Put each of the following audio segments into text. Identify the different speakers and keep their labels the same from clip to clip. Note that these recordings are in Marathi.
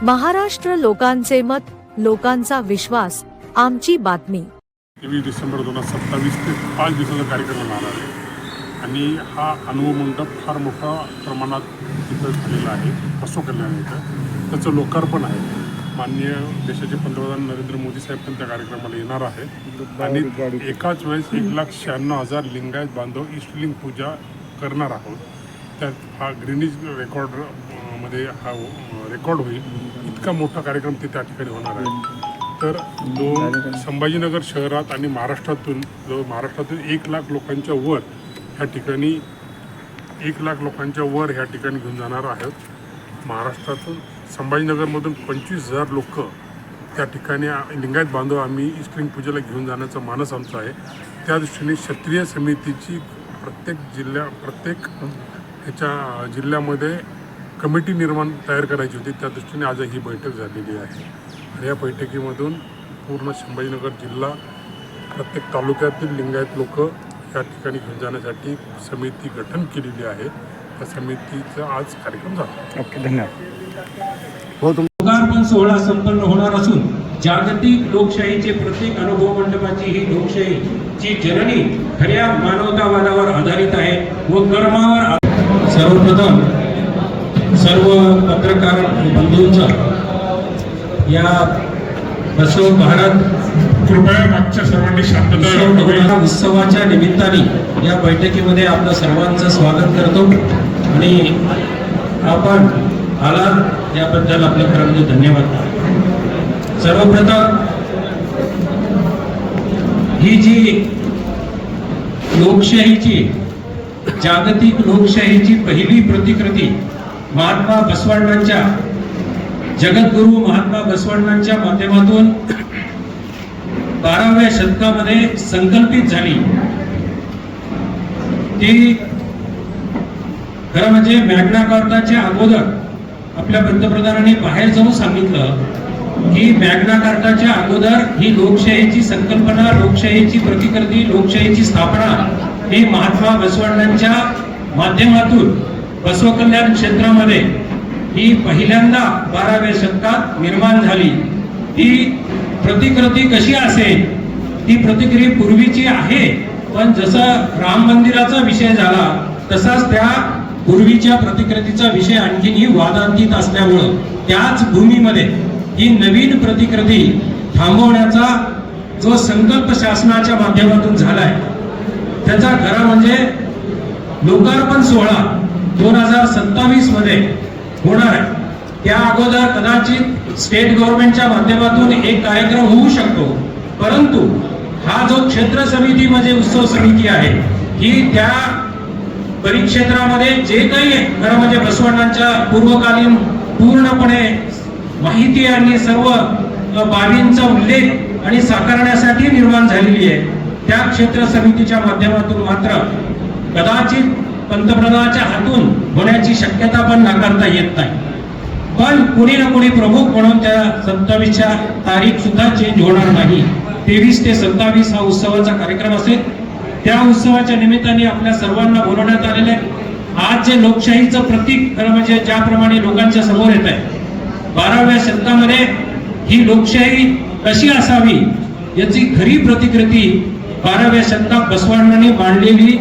Speaker 1: महाराष्ट्र लोकांचे मत, लोकांचा विश्वास, आमची बातमी.
Speaker 2: 23 डिसेंबर 2027 ते 5 दिवसाचा कार्यक्रम होणार आहे आणि हा अनुभव मंडप फार मोठ्या प्रमाणात तिथं झालेला आहे. बसव कल्याण इथं त्याचं लोकार्पण आहे. माननीय देशाचे पंतप्रधान नरेंद्र मोदी साहेब पण त्या कार्यक्रमाला येणार आहेत आणि एकाच वेळेस 1,96,000 लिंगायत बांधव इष्टलिंग पूजा करणार आहोत. त्यात हा ग्रीनिज मध्ये हा रेकॉर्ड होईल. इतका मोठा कार्यक्रम ते त्या ठिकाणी होणार आहे. तर संभाजीनगर शहरात आणि महाराष्ट्रातून 1 लाख लोकांच्या वर ह्या ठिकाणी 1 लाख लोकांच्या वर ह्या ठिकाणी घेऊन जाणार आहोत. महाराष्ट्रातून संभाजीनगरमधून 25,000 लोक त्या ठिकाणी लिंगायत बांधव आम्ही इष्टलिंग पूजेला घेऊन जाण्याचा मानस आमचा आहे. त्या दृष्टीने क्षत्रिय समितीची प्रत्येक ह्याच्या जिल्ह्यामध्ये कमिटी तयार करायची होती. त्या दृष्टीने आज ही बैठक झालेली आहे आणि या बैठकीमधून पूर्ण संभाजीनगर जिल्हा प्रत्येक तालुक्यातील लिंगायत लोक या ठिकाणी घेऊन जाण्यासाठी समिती गठन केलेली आहे. त्या समितीचा आज कार्यक्रम झाला.
Speaker 3: ओके, धन्यवाद.
Speaker 4: लोकार्पण सोहळा संपन्न होणार असून जागतिक लोकशाहीचे प्रत्येक अनुभव मंडपाची ही लोकशाहीची जननी खऱ्या मानवतावादावर आधारित आहे व कर्मावर. सर्वप्रथम सर्व पत्रकार बंधूंचा या बसव भारत
Speaker 2: कृपया मागच्या सर्वांनी शांतता
Speaker 4: उत्सवाच्या निमित्ताने या बैठकीमध्ये आपलं सर्वांचं स्वागत करतो आणि आपण आलात याबद्दल आपले खरं म्हणजे धन्यवाद. सर्वप्रथम ही जी लोकशाहीची जागतिक लोकशाहीची पहिली प्रतिकृती महात्मा बसवण्णांच्या जगद्गुरु महात्मा बसवण्णांच्या माध्यमातून 12व्या शतकामध्ये संकल्पित झाली. ती खरं म्हणजे मॅग्ना कार्टाच्या अगोदर आपल्या पंतप्रधानांनी बाहेर जाऊन सांगितलं की मॅग्ना कार्टाच्या अगोदर ही लोकशाहीची संकल्पना, लोकशाहीची प्रतिकृती, लोकशाहीची स्थापना ही महात्मा बसवण्णांच्या माध्यमातून बसव कल्याण क्षेत्रामध्ये ही पहिल्यांदा 12व्या शतकात निर्माण झाली. ही प्रतिकृती कशी असेल? ती प्रतिकृती पूर्वीची आहे, पण जसं राम मंदिराचा विषय झाला तसाच त्या पूर्वीच्या प्रतिकृतीचा विषय आणखीनही वादांतित असल्यामुळं त्याच भूमीमध्ये ही नवीन प्रतिकृती थांबवण्याचा जो संकल्प शासनाच्या माध्यमातून झालाय त्याचा खरा म्हणजे लोकार्पण सोहळा 2027 मध्ये होणार आहे. त्या अगोदर कदाचित स्टेट गव्हर्नमेंटच्या माध्यमातून एक कार्यक्रम होऊ शकतो, परंतु हा जो क्षेत्र समिती म्हणजे उत्सव समिती आहे ही त्या परिक्षेत्रामध्ये जे काही खरं म्हणजे बसवण्णांच्या पूर्वकालीन पूर्णपणे माहिती आणि सर्व बाबींचा उल्लेख आणि साकारण्यासाठी निर्माण झालेली आहे. त्या क्षेत्र समितीच्या माध्यमातून मात्र कदाचित पंतप्रधानाच्या हातून होण्याची शक्यता पण नाकारता येत नाही. पण कुणी ना कुणी प्रमुख म्हणून त्या 27च्या तारीख सुद्धा चेंज होणार नाही. 23 ते 27 हा उत्सवाचा कार्यक्रम असेल. त्या उत्सवाच्या निमित्ताने आपल्या सर्वांना बोलवण्यात आलेले आहे. आज जे लोकशाहीचं प्रतीक खरं म्हणजे ज्याप्रमाणे लोकांच्या समोर येत आहे 12व्या शतकामध्ये ही लोकशाही कशी असावी याची खरी प्रतिकृती 12व्या शतकात बसवण्णांनी मांडलेली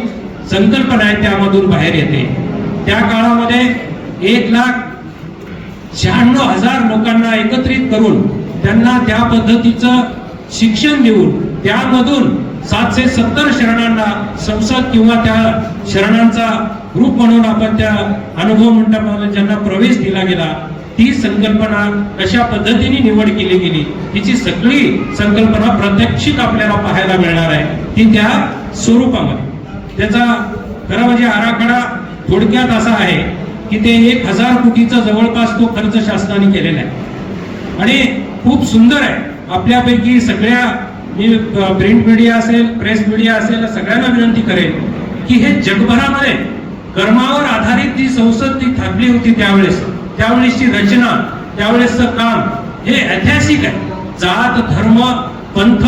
Speaker 4: संकल्पना आहे त्यामधून बाहेर येते. त्या काळामध्ये 1,96,000 लोकांना एकत्रित करून त्यांना त्या पद्धतीचं शिक्षण देऊन त्यामधून 770 शरणांना संसद किंवा त्या शरणांचा ग्रुप म्हणून आपण त्या अनुभव मंडपामध्ये ज्यांना प्रवेश दिला गेला ती संकल्पना कशा पद्धतीने निवड केली गेली तिची सगळी संकल्पना प्रात्यक्षिक आपल्याला पाहायला मिळणार आहे. ती त्या स्वरूपामध्ये त्याचा खरं म्हणजे आराखडा थोडक्यात असा आहे की ते 1,000 कोटीचा जवळपास तो खर्च शासनाने केलेला आहे आणि खूप सुंदर आहे. आपल्यापैकी सगळ्या प्रिंट मीडिया असेल, प्रेस मीडिया असेल, सगळ्यांना विनंती करेल की हे जगभरामध्ये कर्मावर आधारित जी संसद ती थांबली होती त्यावेळेसची रचना, त्यावेळेसचं काम हे ऐतिहासिक आहे. जात, धर्म, पंथ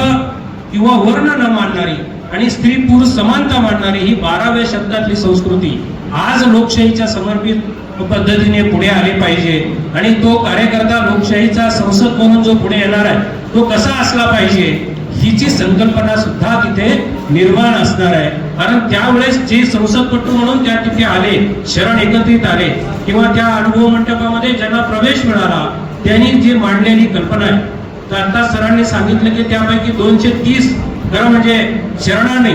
Speaker 4: किंवा वर्ण न मानणारी आणि स्त्री पुरुष समानता मानणारी ही 12व्या शतकातली संस्कृती आज लोकशाहीच्या समर्पित पद्धतीने पुढे आले पाहिजे। आणि तो कार्यकर्ता लोकशाहीचा संसद म्हणून जो पुढे येणार आहे तो कसा असला पाहिजे हिची संकल्पना सुद्धा तिथे निर्माण असणार आहे। कारण त्यावेळेस जे संसदपटू म्हणून त्या तिथे आले, शरण एकत्रित आले किंवा त्या अनुभव मंडपामध्ये ज्यांना प्रवेश मिळाला त्यांनी जी मांडलेली कल्पना आहे, तर आता सरांनी सांगितलं की त्यापैकी 230 खरं म्हणजे शरणांनी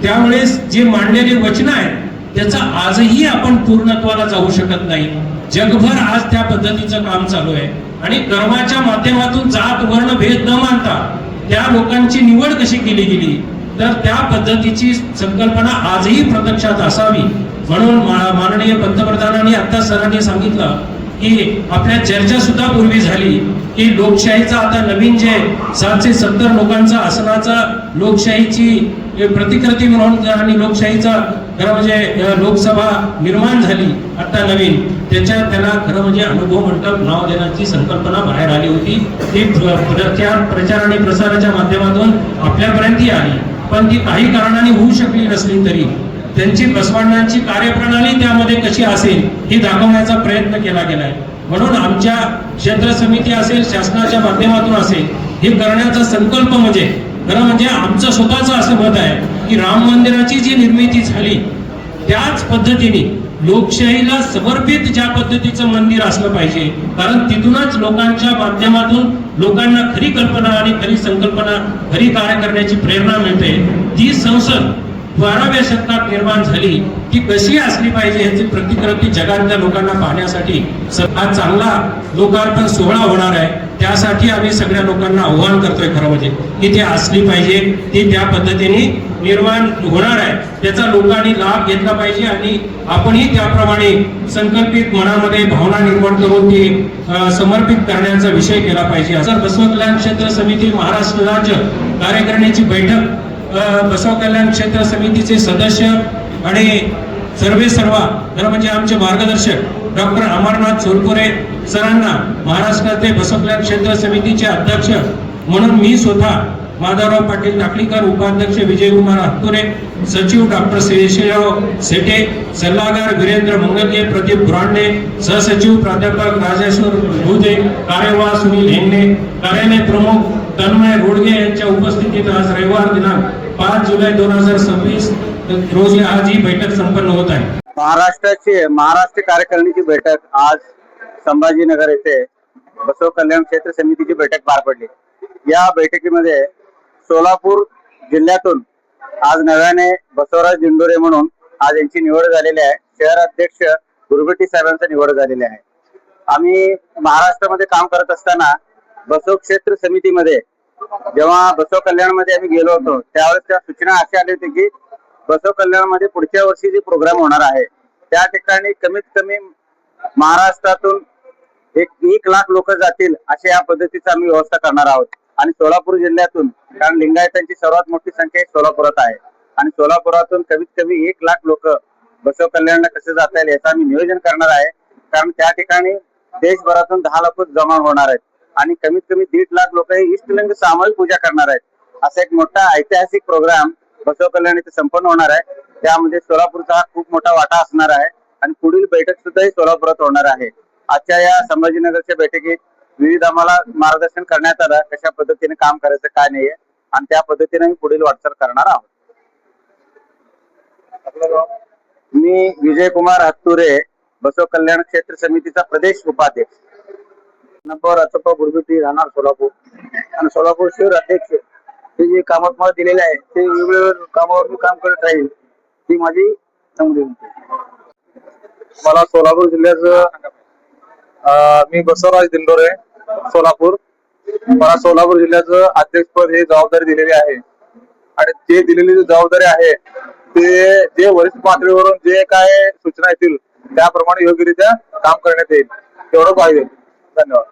Speaker 4: त्यावेळेस जे मांडलेली वचनं आहेत त्याचा आजही आपण पूर्णत्वाला जाऊ शकत नाही। जगभर आज त्या पद्धतीचं काम चालू आहे आणि कर्माच्या माध्यमातून जात वर्ण भेद न मानता त्या लोकांची निवड कशी केली गेली तर त्या पद्धतीची संकल्पना आजही प्रत्यक्षात असावी। म्हणून माननीय पंतप्रधानांनी आता सरांनी सांगितलं की आपल्या चर्चा सुद्धा पूर्वी झाली की लोकशाहीचा आता नवीन जे 770 लोकांचा आसनाचा लोकशाहीची प्रतिकृती म्हणून आणि लोकशाहीचा खरं म्हणजे लोकसभा निर्माण झाली आता नवीन, त्याला खरं म्हणजे अनुभव मंडप नाव देण्याची संकल्पना बाहेर आली होती। ती प्रचार आणि प्रसाराच्या माध्यमातून आपल्यापर्यंतही आली, पण ती काही कारणाने होऊ शकली नसली तरी त्यांची बसवण्णांची कार्यप्रणाली त्यामध्ये कशी असेल ही दाखवण्याचा प्रयत्न केला गेलाय। म्हणून आमच्या क्षेत्र समिती असेल, शासनाच्या माध्यमातून असेल, हे करण्याचा संकल्प म्हणजे खरं म्हणजे आमचं स्वतःचं असं मत आहे की राम मंदिराची जी निर्मिती झाली त्याच पद्धतीने लोकशाहीला समर्पित ज्या पद्धतीचं मंदिर असलं पाहिजे, कारण तिथूनच लोकांच्या माध्यमातून लोकांना खरी कल्पना आणि खरी संकल्पना खरी कार्य करण्याची प्रेरणा मिळते। ती संसद 12व्या शतकात निर्माण झाली ती कशी असली पाहिजे याची प्रतिकृती जगातल्या लोकांना पाहण्यासाठी हा चांगला लोकार्पण सोहळा होणार आहे। त्यासाठी आम्ही सगळ्या लोकांना आव्हान करतोय खरं म्हणजे की ती असली पाहिजे, ती त्या पद्धतीने निर्माण होणार आहे, त्याचा लोकांनी लाभ घेतला पाहिजे आणि आपणही त्याप्रमाणे संकल्पित मनामध्ये भावना निर्माण करून ती समर्पित करण्याचा विषय केला पाहिजे। सर, बसव कल्याण क्षेत्र समिती महाराष्ट्र राज्य कार्यकारिणीची बैठक बसव कल्याण क्षेत्र समितीचे सदस्य आणि सर्वा खरं म्हणजे आमचे मार्गदर्शक डॉक्टर अमरनाथ सोलपुरे सरांना महाराष्ट्राचे बसव कल्याण क्षेत्र समितीचे अध्यक्ष म्हणून मी स्वतः माधवराव पाटील टाकळीकर, उपाध्यक्ष विजयकुमार हत्तुरे, सचिव डॉक्टर शेषराव सेटे, सल्लागार वीरेंद्र मंगलगे, प्रदीप ब्रांडे, सहसचिव प्राध्यापक राजेश्वर भुजे, कार्यवाह सुनील हेंगणे, कार्यालय प्रमुख तन्मय रोडगे यांच्या उपस्थितीत आज रविवार दिनांक 5 जुलै 2026 रोजी आज ही बैठक संपन्न होत आहे।
Speaker 3: महाराष्ट्र कार्यकारिणीची बैठक आज संभाजीनगर येथे बसव कल्याण क्षेत्र समितीची बैठक पार पडली। या बैठकीमध्ये सोलापूर जिल्ह्यातून आज नव्याने बसवराज दिंडोरे म्हणून आज यांची निवड झालेली आहे। शहर अध्यक्ष गुरुबेटी साहेबांची निवड झालेली आहे। आम्ही महाराष्ट्रामध्ये काम करत असताना बसव क्षेत्र समितीमध्ये जेव्हा बसव कल्याण मध्ये आम्ही गेलो होतो त्यावेळेस त्या सूचना अशी आली होती की बसव कल्याण मध्ये पुढच्या वर्षी जे प्रोग्राम होणार आहे त्या ठिकाणी कमीत कमी महाराष्ट्रातून 1 लाख लोक जातील अशा या पद्धतीची आम्ही व्यवस्था करणार आहोत। आणि सोलापूर जिल्ह्यातून, कारण लिंगायतांची सर्वात मोठी संख्या सोलापुरात आहे आणि सोलापुरातून कमीत कमी 1 लाख लोक बसव कल्याणला कसे जाता येईल याचं आम्ही नियोजन करणार आहे। कारण त्या ठिकाणी देशभरातून 10 लाख जमा होणार आहेत आणि कमीत कमी 1.5 लाख लोक हे इष्टलिंग सामूहिक पूजा करणार आहेत। असा एक मोठा ऐतिहासिक प्रोग्राम बसव कल्याण इथे संपन्न होणार आहे। त्यामध्ये सोलापूरचा खूप मोठा वाटा असणार आहे आणि पुढील बैठक सुद्धा सोलापुरात होणार आहे। आजच्या या संभाजीनगरच्या बैठकीत विविध आम्हाला मार्गदर्शन करण्यात आलं कशा पद्धतीने काम करायचं काय नाहीये आणि त्या पद्धतीने मी पुढील वाटचाल करणार आहोत। मी विजयकुमार हत्तुरे, बसव कल्याण क्षेत्र समितीचा प्रदेश उपाध्यक्ष, नंबर अचप्पा गुरुबेटी, राहणार सोलापूर आणि सोलापूर शहर अध्यक्ष। ते जे कामात मला दिलेले आहे ते वेगवेगळ्या कामावर मी काम करत राहील ती माझी नमुदी होती।
Speaker 5: मला सोलापूर जिल्ह्याचं मी बसवराज दिंडोरे सोलापूर, मला सोलापूर जिल्ह्याचं अध्यक्षपद हे जबाबदारी दिलेली आहे आणि ते दिलेली जबाबदारी आहे ते जे वरिष्ठ पातळीवरून जे काय सूचना येतील त्याप्रमाणे योग्यरित्या काम करण्यात येईल, तेवढं पाहिजे। धन्यवाद।